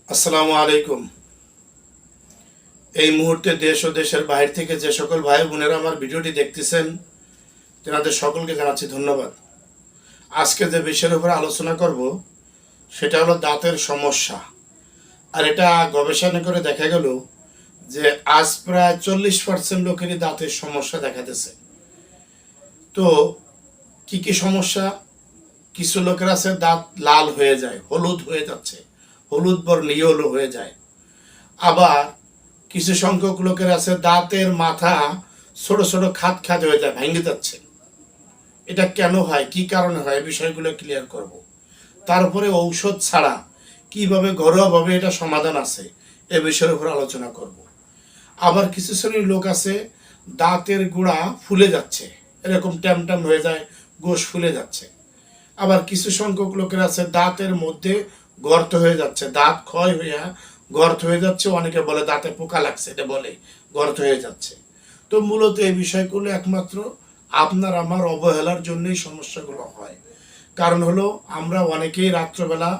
আসসালামু আলাইকুম। এই মুহূর্তে দেশ ও দেশের বাইরে থেকে যে সকল ভাই বোনেরা আমার ভিডিওটি দেখতেছেন তেনাদের সকলকে জানাচ্ছি ধন্যবাদ। আজকে যে বিষয়ের উপর আলোচনা করব সেটা হলো দাঁতের সমস্যা। আর এটা গবেষণা করে দেখা গেল যে আজ প্রায় 40% লোকেরই দাঁতের সমস্যা দেখা দিচ্ছে। তো কি কি সমস্যা? কিছু লোকের আছে দাঁত লাল হয়ে যায়, হলুদ হয়ে যাচ্ছে, হলুদ বর্ণ ইয়েলো হয়ে যায়। আবার কিছু সংখ্যক লোকের আছে দাঁতের মাথা ছোট ছোট খাত খাত হয়ে যায়, ভেঙে যাচ্ছে। এটা কেন হয়, কি কারণে হয়, বিষয়গুলো ক্লিয়ার করব। তারপরে ঔষধ ছাড়া কিভাবে ঘরোয়াভাবে এটা সমাধান আছে এ বিষয়ের উপর আলোচনা করব। আবার কিছু শ্রেণীর লোক আছে দাঁতের গোড়া ফুলে যাচ্ছে, এরকম ট্যাম ট্যাম হয়ে যায়, গোশ ফুলে যাচ্ছে। আবার কিছু সংখ্যক লোকের আছে দাঁতের মধ্যে গর্ত হয়ে যাচ্ছে, দাঁত ক্ষয় হইয়া গর্ত হয়ে যাচ্ছে। অনেকে বলে দাঁতে পোকা লাগছে, এটা বলে গর্ত হয়ে যাচ্ছে। তো মূলত এই বিষয়গুলো একমাত্র আপনার আমার অবহেলার জন্যই সমস্যাগুলো হয়। কারণ হলো আমরা অনেকেই রাত্রবেলা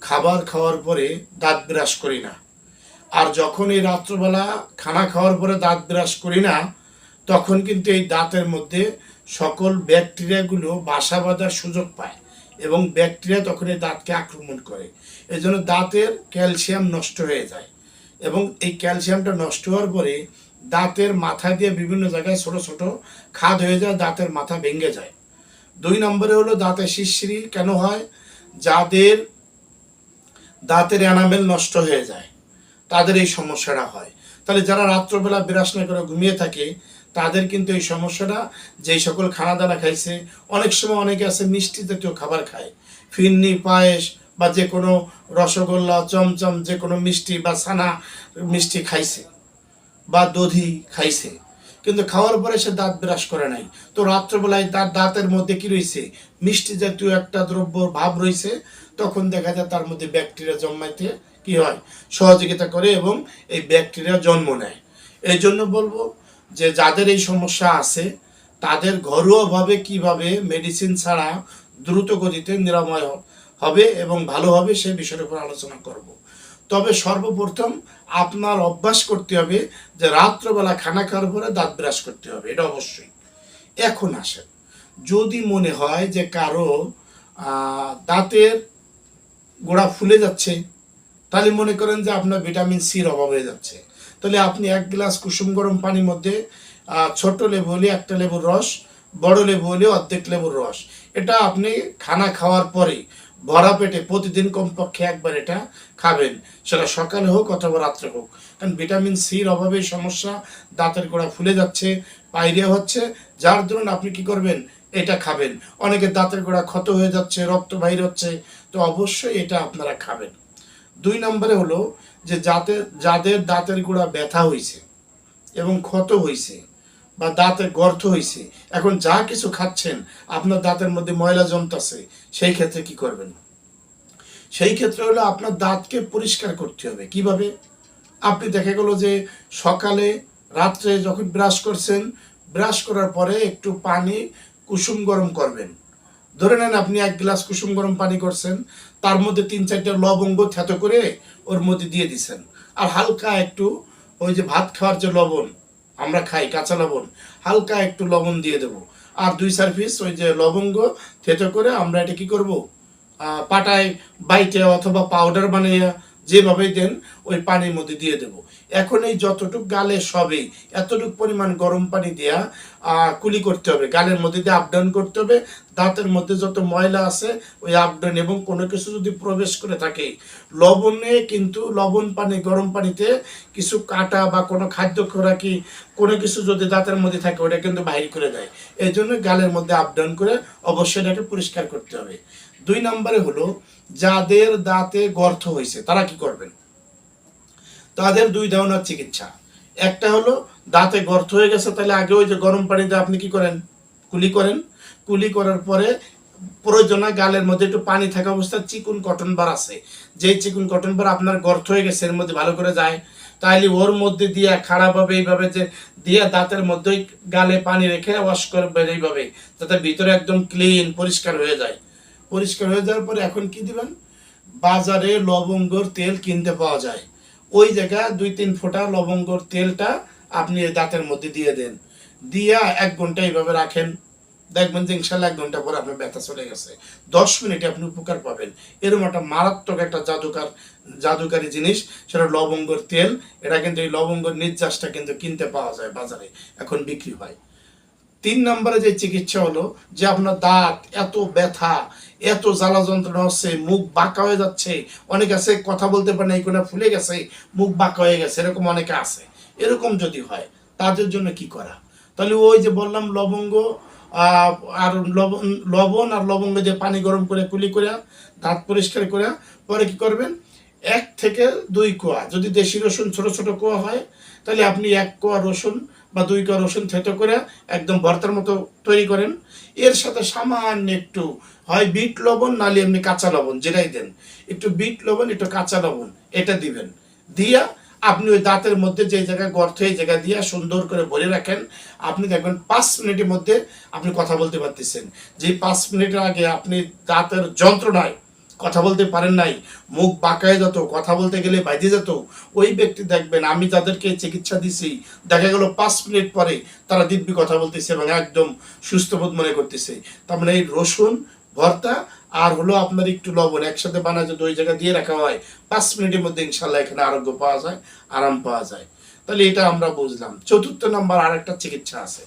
খাবার খাওয়ার পরে দাঁত ব্রাশ করি না। আর যখন এই রাত্রবেলা খানা খাওয়ার পরে দাঁত ব্রাশ করি না, তখন কিন্তু এই দাঁতের মধ্যে সকল ব্যাকটেরিয়াগুলো বাসা বাঁধার সুযোগ পায় এবং ব্যাকটেরিয়া তখন এই দাঁতকে আক্রমণ করে। এই জন্য দাঁতের ক্যালসিয়াম নষ্ট হয়ে যায় এবং এই ক্যালসিয়ামটা নষ্ট হওয়ার পরে দাঁতের মাথা দিয়ে বিভিন্ন জায়গায় ছোট ছোট খাদ হয়ে যায়, দাঁতের মাথা ভেঙে যায়। 2 নম্বরে হলো দাঁতের শিরশিরি কেন হয়? যাদের দাঁতের এনামেল নষ্ট হয়ে যায় তাদের এই সমস্যাটা হয়। তাহলে যারা রাত্রবেলা ব্রাশ না করে ঘুমিয়ে থাকে তাদের কিন্তু এই সমস্যাটা, যেই সকল খানা দানা খাইছে, অনেক সময় অনেকে আছে মিষ্টি জাতীয় খাবার খায়, ফিরনি, পায়েস বা যে কোনো রসগোল্লা, চমচম, যে কোনো মিষ্টি বা ছানা মিষ্টি খাইছে বা দধি খাইছে, কিন্তু খাওয়ার পরে সে দাঁত ব্রাশ করে নাই। তো রাত্রবেলায় তার দাঁতের মধ্যে কি রয়েছে, মিষ্টি জাতীয় একটা দ্রব্য ভাব রয়েছে। তখন দেখা যায় তার মধ্যে ব্যাকটেরিয়া জন্মাইতে কি হয়, সহযোগিতা করে এবং এই ব্যাকটেরিয়া জন্ম নেয়। এই জন্য বলবো যে যাদের এই সমস্যা আছে তাদের ঘরোয়াভাবে কিভাবে মেডিসিন ছাড়া দ্রুত গতিতে নিরাময় হবে এবং ভালো হবে সে বিষয়ের উপর আলোচনা করব। তবে সর্বপ্রথম আপনার অভ্যাস করতে হবে যে রাত্রবেলা খানা খাওয়ার পরে দাঁত ব্রাশ করতে হবে, এটা অবশ্যই। এখন আসেন, যদি মনে হয় যে কারো দাঁতের গোড়া ফুলে যাচ্ছে, তাহলে মনে করেন যে আপনার ভিটামিন সির অভাব হয়ে যাচ্ছে, তাহলে আপনি 1 গ্লাস কুসুম গরম পানির মধ্যে ছোট লেবু হলে 1টা লেবুর রস, বড় লেবু হলে অর্ধেক লেবুর রস, এটা আপনি খানা খাওয়ার পরে ভরা পেটে প্রতিদিন কমপক্ষে একবার এটা খাবেন, সেটা সকালে হোক অথবা রাত্রে হোক। কারণ ভিটামিন সির অভাবে সমস্যা, দাঁতের গোড়া ফুলে যাচ্ছে, পায়রিয়া হচ্ছে, যার দরুন আপনি কি করবেন, এটা খাবেন। অনেকে দাঁতের গোড়া ক্ষত হয়ে যাচ্ছে, রক্ত বাইর হচ্ছে, তো অবশ্যই এটা আপনারা খাবেন। 2 নম্বরে হলো যে যাদের দাঁতের গোড়া ব্যথা হয়েছে এবং ক্ষত হয়েছে বা দাঁতে গর্ত হয়েছে, এখন যা কিছু খাচ্ছেন আপনার দাঁতের মধ্যে ময়লা জমতেছে, সেই ক্ষেত্রে কি করবেন? সেই ক্ষেত্রে হলো আপনার দাঁতকে পরিষ্কার করতে হবে। কিভাবে? আপনি দেখা গেল যে সকালে রাত্রে যখন ব্রাশ করছেন, ব্রাশ করার পরে একটু পানি কুসুম গরম করবেন। ধরে নেন আপনি 1 গ্লাস কুসুম গরম পানি করছেন, তার মধ্যে 3-4টা লবঙ্গ থেতো করে ওর মধ্যে দিয়ে দিছেন। আর হালকা একটু ওই যে ভাত খাওয়ার যে লবণ আমরা খাই, কাঁচা লবণ, হালকা একটু লবণ দিয়ে দেবো। আর 2-4 পিস ওই যে লবঙ্গ থেতো করে আমরা এটা কি করব, পাটায় বাইটে অথবা পাউডার বানিয়ে যেভাবে দেন ওই পানির মধ্যে দিয়ে দেব। এখন এই যতটুক গালে সবে এতটুক পরিমাণ গরম পানি দেয়া কুলি করতে হবে, গালের মধ্যে দিয়ে আপ ডাউন করতে হবে। দাঁতের মধ্যে যত ময়লা আছে ওই আপ ডাউন, এবং কোনো কিছু যদি প্রবেশ করে থাকে লবণে, কিন্তু লবণ পানি গরম পানিতে কিছু কাটা বা কোনো খাদ্য খোরাকি কোনো কিছু যদি দাঁতের মধ্যে থাকে ওটা কিন্তু বাইর করে দেয়। এই জন্য গালের মধ্যে আপ ডাউন করে অবশ্যই এটাকে পরিষ্কার করতে হবে। 2 নম্বরে হলো যাদের দাঁতে গর্ত হয়েছে তারা কি করবেন? তাদের 2 ধরনের চিকিৎসা। একটা হলো দাঁতে গর্ত হয়ে গেছে, তাহলে আগে ওই যে গরম পানিতে আপনি কি করেন, কুলি করেন। কুলি করার পরে প্রয়োজনে গালের মধ্যে একটু পানি থাকা অবস্থায় চিকুন কটন বার আছে, যেই চিকুন কটন বার আপনার গর্ত হয়ে গেছে এর মধ্যে ভালো করে যায়, তাইলে ওর মধ্যে দিয়ে খারাপভাবে এইভাবে যে দিয়ে দাঁতের মধ্যে গালে পানি রেখে ওয়াশ করবেন এইভাবে, যাতে ভিতরে একদম ক্লিন পরিষ্কার হয়ে যায়। পরিষ্কার হয়ে যাওয়ার পরে এখন কি দিবেন, বাজারে লবঙ্গর তেল কিনতে পাওয়া যায়, ওই জায়গায় 2-3 ফোঁটা লবঙ্গর তেলটা আপনি এই দাঁতের মধ্যে দিয়ে দেন, দিয়া 1 ঘন্টা এইভাবে রাখেন। দেখবেন যে ইনশাল্লাহ 1 ঘন্টা পর আপনার ব্যথা চলে গেছে। 10 মিনিটে আপনি উপকার পাবেন। এরকম একটা মারাত্মক একটা জাদুকারী জিনিস, সেটা লবঙ্গর তেল। এটা কিন্তু এই লবঙ্গর নির্যাসটা কিন্তু কিনতে পাওয়া যায় বাজারে, এখন বিক্রি হয়। 3 নম্বরে যে চিকিৎসা হলো যে আপনার দাঁত এত ব্যথা, এত জ্বালা যন্ত্রণা হচ্ছে, মুখ বাঁকা হয়ে যাচ্ছে, অনেক আছে কথা বলতে পারে না, এই কোণা ফুলে গেছে, মুখ বাঁকা হয়ে গেছে, এরকম অনেকে আছে। এরকম যদি হয় তাদের জন্য কি করা? তাহলে ওই যে বললাম লবঙ্গ আর লবণ আর লবঙ্গ দিয়ে পানি গরম করে কুলি করে দাঁত পরিষ্কার করে পরে কি করবেন, 1 থেকে 2 কোয়া, যদি দেশি রসুন ছোট ছোট কোয়া হয় তাহলে আপনি 1 কোয়া রসুন বা 2 কোয়া রসুন থেতো করে একদম ভর্তার মতো তৈরি করেন। এর সাথে সামান্য একটু হয় বিট লবণ, নালে এমনি কাঁচা লবণ, যেটাই দেন, একটু বিট লবণ একটু কাঁচা লবণ এটা দিবেন। দিয়া আপনি ওই দাঁতের মধ্যে যে জায়গায় গর্ত, এই জায়গা দিয়ে সুন্দর করে ভরে রাখেন। আপনি দেখবেন 5 মিনিটের মধ্যে আপনি কথা বলতে পারতেছেন। যে 5 মিনিটের আগে আপনি দাঁতের যন্ত্রণায় কথা বলতে পারেন নাই, মুখ বাঁকায় যেত, কথা বলতে গেলে বাইরে যেত, ওই ব্যক্তি দেখবেন আমি যাদেরকে চিকিৎসা দিছি দেখা গেল 5 মিনিট পরে তারা দিব্যি কথা বলতেছে এবং একদম সুস্থবোধ মনে করতেছে। তার মানে এই রসুন ভর্তা আর হলো আপনার একটু লবণ একসাথে বানায় যদি ওই জায়গায় দিয়ে রাখা হয়, 5 মিনিটের মধ্যে ইনশাল্লাহ এখানে আরোগ্য পাওয়া যায়, আরাম পাওয়া যায়। তাহলে এটা আমরা বুঝলাম। 4 নম্বর আরেকটা চিকিৎসা আছে।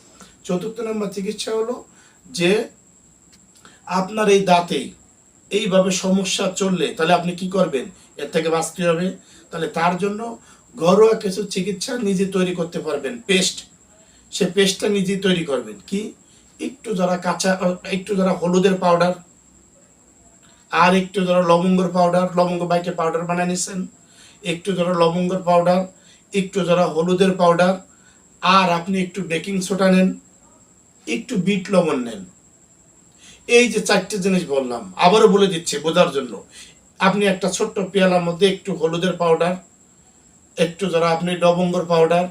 4 নম্বর চিকিৎসা হলো যে আপনার এই দাঁতে এইভাবে সমস্যা চললে তাহলে আপনি কি করবেন, এর থেকে বাঁচতে হবে। তাহলে তার জন্য ঘরোয়া কিছু চিকিৎসা নিজে তৈরি করতে পারবেন। পেস্ট, সে পেস্টটা নিজে তৈরি করবেন। কি, একটু যারা হলুদের পাউডার আর একটু যারা লবঙ্গর পাউডার, লবঙ্গ বাইটে পাউডার বানিয়ে নিছেন, একটু যারা লবঙ্গর পাউডার, একটু যারা হলুদের পাউডার, আর আপনি একটু বেকিং সোডা নেন, একটু বিট লবণ নেন। এই যে 4টে জিনিস বললাম, আবারও বলে দিচ্ছি বোঝার জন্য। আপনি একটা ছোট্ট পেয়ালার মধ্যে একটু হলুদের পাউডার, একটু যারা আপনি লবঙ্গর পাউডার,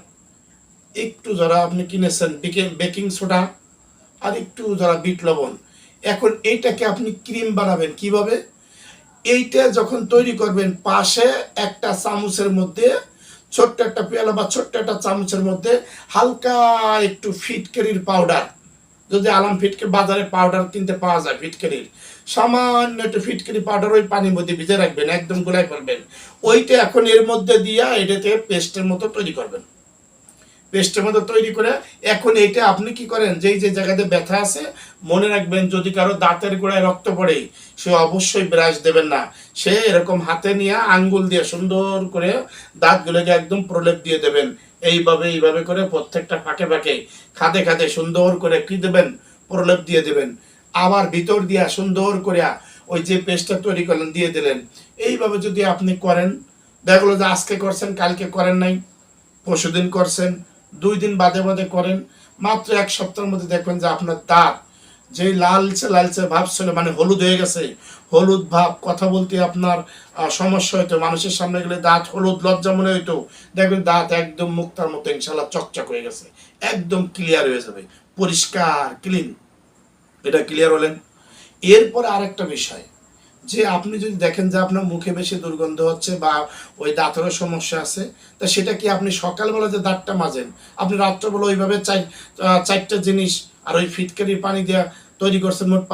একটু যারা আপনি কিনেছেন বেকিং সোডা, আর একটু যারা বিট লবণ। এখন এইটাকে আপনি ক্রিম বানাবেন কিভাবে? এইটা যখন তৈরি করবেন, পাশে একটা চামচের মধ্যে, ছোট্ট একটা পেয়ালা বা ছোট্ট একটা চামচের মধ্যে হালকা একটু ফিটকারির পাউডার, যদি আলাম ফিটকে বাজারে পাউডার কিনতে পাওয়া যায় ফিটকারির, সামান্য একটু ফিটকারি পাউডার ওই পানির মধ্যে ভিজে রাখবেন, একদম গুলাই ফেলবেন। ওইটা এখন এর মধ্যে দিয়া এটাতে পেস্টের মতো তৈরি করবেন। পেস্টের মতো তৈরি করে এখন এইটা আপনি কি করেন, যেই যে জায়গাতে ব্যথা আছে মনে রাখবেন, যদি কারো দাঁতের গোড়ায় রক্ত পড়ে সে অবশ্যই ব্রাশ দেবেন না, সে এরকম হাতে নিয়ে আঙ্গুল দিয়ে সুন্দর করে দাঁতগুলোকে একদম প্রলেপ দিয়ে দেবেন। এইভাবে করে প্রত্যেকটা ফাঁকে ফাঁকে খাদে খাদে সুন্দর করে কি দেবেন, প্রলেপ দিয়ে দেবেন। আবার ভিতর দিয়া সুন্দর করে ওই যে পেস্টটা তৈরি করলেন দিয়ে দিলেন। এইভাবে যদি আপনি করেন, দেখা গেলো যে আজকে করছেন কালকে করেন নাই, পরশুদিন করছেন, 2 দিন বাদে বাদে করেন, মাত্র 1 সপ্তাহের মধ্যে দেখবেন যে আপনার দাঁত যেই লালচে ভাব ছিল, মানে হলুদ হয়ে গেছে, হলুদ ভাব, কথা বলতে আপনার সমস্যা হইতো, মানুষের সামনে গেলে দাঁত হলুদ লজ্জা মনে হইতো, দেখবেন দাঁত একদম মুক্তার মতো ইনশাল্লাহ চকচক হয়ে গেছে, একদম ক্লিয়ার হয়ে যাবে, পরিষ্কার ক্লিন। এটা ক্লিয়ার হলেন। এরপরে আরেকটা বিষয়, যে আপনি যদি দেখেন যে আপনার মুখে বেশি দুর্গন্ধ হচ্ছে বা ওই দাঁতেরও সমস্যা আছে, তা সেটা কি আপনি সকালবেলা যে দাঁতটা মাজেন, আপনি রাত্রবেলা ওইভাবে 4টা জিনিস আর ওই ফিটকারির পানি দেওয়া তৈরি করছেন, মোট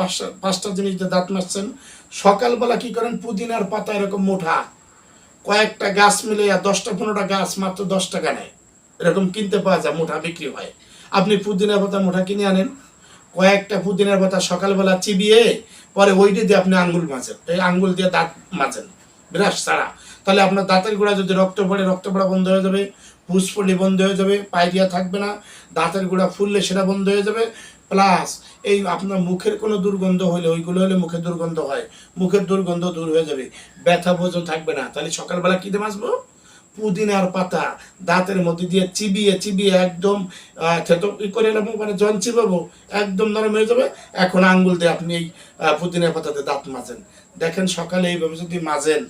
5টা জিনিস দিয়ে দাঁত মাজছেন। সকালবেলা কি করেন, পুদিনার পাতা এরকম মোটা কয়েকটা গাছ মিলে 10টা-15টা গাছ মাত্র 10 টাকা নেয়, এরকম কিনতে পাওয়া যায়, মোটা বিক্রি হয়। আপনি পুদিনার পাতা মোটা কিনে আনেন, কয়েকটা পুদিনার পাতা সকালবেলা চিবিয়ে পরে ওইটি দিয়ে আপনি আঙ্গুল মাজেন, এই আঙ্গুল দিয়ে দাঁত মাজেন ব্রাশ ছাড়া। তাহলে আপনার দাঁতের গোড়া যদি রক্ত পড়া বন্ধ হয়ে যাবে, ফুসফুলি বন্ধ হয়ে যাবে, পায়রিয়া থাকবে না, দাঁতের গোড়া ফুললে সেটা বন্ধ হয়ে যাবে। প্লাস এই আপনার মুখের কোনো দুর্গন্ধ হলে, ওইগুলো হলে মুখের দুর্গন্ধ হয়, মুখের দুর্গন্ধ দূর হয়ে যাবে, ব্যথা বোঝন থাকবে না। তাহলে সকালবেলা কী দিয়ে মাজবো, পুদিনার পাতা দাঁতের মধ্যে দিয়ে চিবিয়ে একদম থেতো করে এলাম, মানে জন চিবাবো একদম নরম হয়ে যাবে। এখন আঙ্গুল দিয়ে আপনি এই পুদিনার পাতাতে দাঁত মাজেন, দেখেন সকালে এইভাবে যদি মাজেন,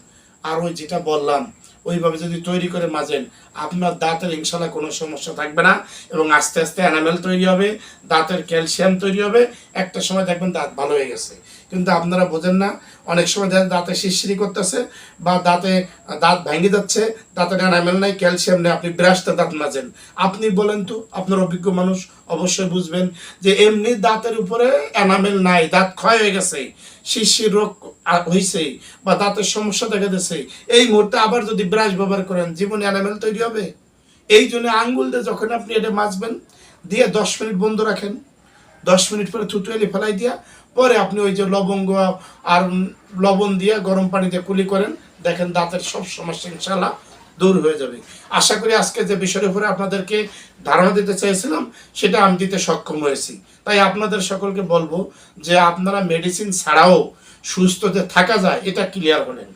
আর ওই যেটা বললাম ওইভাবে যদি তৈরি করে মাজেন, আপনার দাঁতের ইনশাল্লাহ কোনো সমস্যা থাকবে না, এবং আস্তে আস্তে এনামেল তৈরি হবে, দাঁতের ক্যালসিয়াম তৈরি হবে, একটা সময় দেখবেন দাঁত ভালো হয়ে গেছে। কিন্তু আপনারা বোঝেন না। অনেক সময় দাঁতে শিরশিরি করতেছে বা দাঁত ভেঙে যাচ্ছে, দাঁতে এনামেল নাই, ক্যালসিয়াম নেই, আপনি ব্রাশতে দাঁত মাজেন। আপনি বলেন তো, আপনার অভিজ্ঞ মানুষ অবশ্যই বুঝবেন যে এমনি দাঁতের উপরে এনামেল নাই, দাঁত ক্ষয় হয়ে গেছে, শিরশির রোগ হয়েছে বা দাঁতের সমস্যা দেখা দিচ্ছে, এই মুহূর্তে আবার যদি ব্রাশ ব্যবহার করেন, জীবনে এনামেল তৈরি হবে? এই জন্য আঙ্গুল দিয়ে যখন আপনি এটা মাজবেন, দিয়ে 10 মিনিট বন্ধ রাখেন, 10 মিনিট পরে থুতু এলে ফেলাই দিয়া পরে আপনি ওই যে লবঙ্গ আর লবণ দিয়ে গরম পানি দিয়ে কুলি করেন, দেখেন দাঁতের সব সমস্যা ইনশাল্লাহ দূর হয়ে যাবে। আশা করি আজকে যে বিষয়ের উপরে আপনাদেরকে ধারণা দিতে চাইছিলাম সেটা আমি দিতে সক্ষম হয়েছি। তাই আপনাদের সকলকে বলবো যে আপনারা মেডিসিন ছাড়াও সুস্থ যে থাকা যায় এটা ক্লিয়ার হলেন,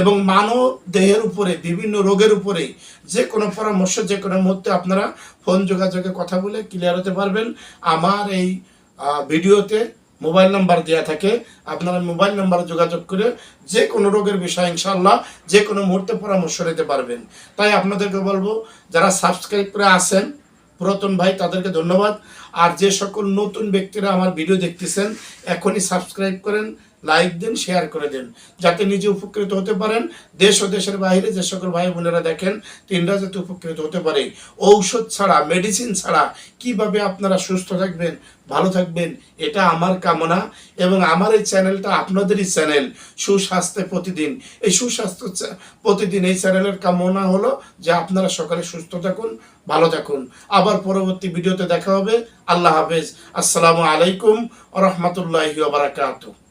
এবং মানব দেহের উপরে বিভিন্ন রোগের উপরে যে কোনো পরামর্শ যে কোনো মুহূর্তে আপনারা ফোন যোগাযোগে কথা বলে ক্লিয়ার হতে পারবেন। আমার এই ভিডিওতে মোবাইল নাম্বার দেওয়া থাকে, আপনারা মোবাইল নাম্বারে যোগাযোগ করে যে কোনো রোগের বিষয়ে ইনশাল্লাহ যে কোনো মুহূর্তে পরামর্শ নিতে পারবেন। তাই আপনাদেরকে বলবো, যারা সাবস্ক্রাইব করে আসেন পুরাতন ভাই তাদেরকে ধন্যবাদ। আর যে সকল নতুন ব্যক্তিরা আমার ভিডিও দেখতেছেন এখনই সাবস্ক্রাইব করেন, লাইক দেন, শেয়ার করে দেন, যাতে নিজে উপকৃত হতে পারেন, দেশ ও দেশের বাইরে যে সকল ভাই বোনেরা দেখেন তিনরা যাতে উপকৃত হতে পারে। ঔষধ ছাড়া, মেডিসিন ছাড়া কিভাবে আপনারা সুস্থ থাকবেন, ভালো থাকবেন, এটা আমার কামনা। এবং আমার এই চ্যানেলটা আপনাদেরই চ্যানেল, সুস্বাস্থ্যে প্রতিদিন। এই সুস্বাস্থ্য প্রতিদিন এই চ্যানেলের কামনা হলো যে আপনারা সকালে সুস্থ থাকুন, ভালো থাকুন। আবার পরবর্তী ভিডিওতে দেখা হবে। আল্লাহ হাফেজ। আসসালামু আলাইকুম ওয়া রাহমাতুল্লাহি ওয়া বারাকাতুহু।